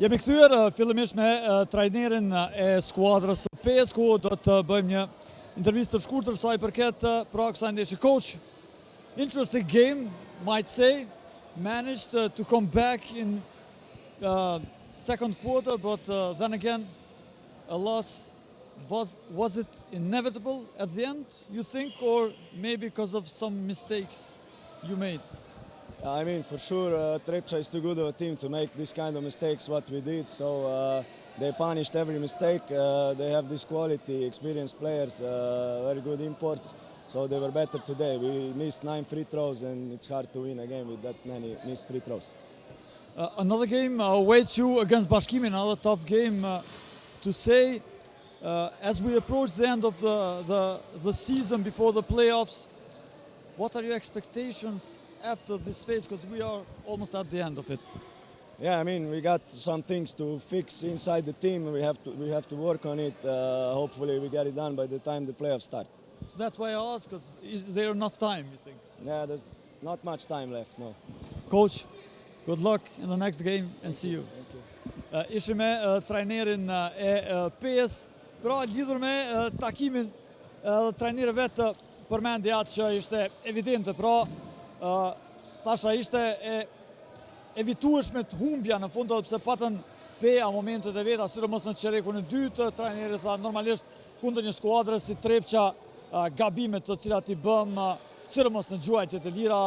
Jemi kthyer fillimisht me trajnerin e skuadrës së PES, ku do të bëjmë një intervistë të shkurtër sa i përket pra kësaj ndeshje. Coach, interesting game, might say, managed to come back in second quarter, but then again, a loss. Was it inevitable at the end, you think, or maybe because of some mistakes you made? I mean, for sure, Trepča is too good of a team to make this kind of mistakes what we did. So they punished every mistake. They have this quality, experienced players, very good imports. So they were better today. We missed 9 free throws, and it's hard to win a game with that many missed free throws. Another game awaits you against Bashkimi, another tough game to say. As we approach the end of the season before the playoffs, what are your expectations after this phase, because we are almost at the end of it? Yeah, I mean, we got some things to fix inside the team. We have to work on it. Hopefully we get it done by the time the playoffs start. That's why I ask, because is there enough time, you think? Yeah, there's not much time left, no. Coach, good luck in the next game and see you. Thank you. Ishim me trajnerin e PES, pra lidhur me takimin trajnerëve vetë përmendi atë që ishte evidente, pra thasha ishte e evitueshme të humbja në fund, pse patën PEA momentet e veta, sidomos në çerekun e dytë. Trajneri tha normalisht kundër një skuadre si Trepča, gabimet të cilat i bëm, sidomos në gjuajtjet e lira,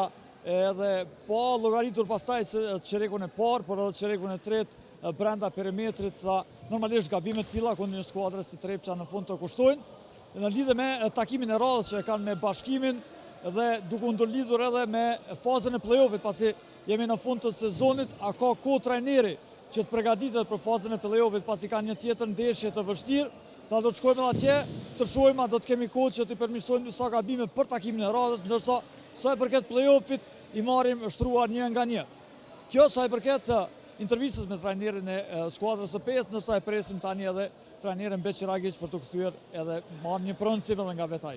edhe po llogaritur pastaj se çerekun e parë, por edhe çerekun e tretë brenda perimetrit, tha normalisht gabimet të tilla kundër një skuadre si Trepča në fund të kushtojnë. Në lidhje me takimin e radhës që kanë me Bashkimin dhe duke u ndërlidhur edhe me fazën e play-offit, pasi jemi në fund të sezonit, a ka kohë trajneri që të përgatitet për fazën e play-offit, pasi ka një tjetër ndeshje të vështirë? Tha do të shkojmë atje, të shohim, a do të kemi kohë që të përmirësojmë disa gabime për takimin e radhës, ndërsa sa i përket play-offit i marrim shtruar një nga një. Kjo sa i përket intervistës me trajnerin e skuadrës së PES, ndërsa e presim tani edhe trajnerin Beqiragić për të kthyer edhe marrë një pronësim edhe nga vetaj.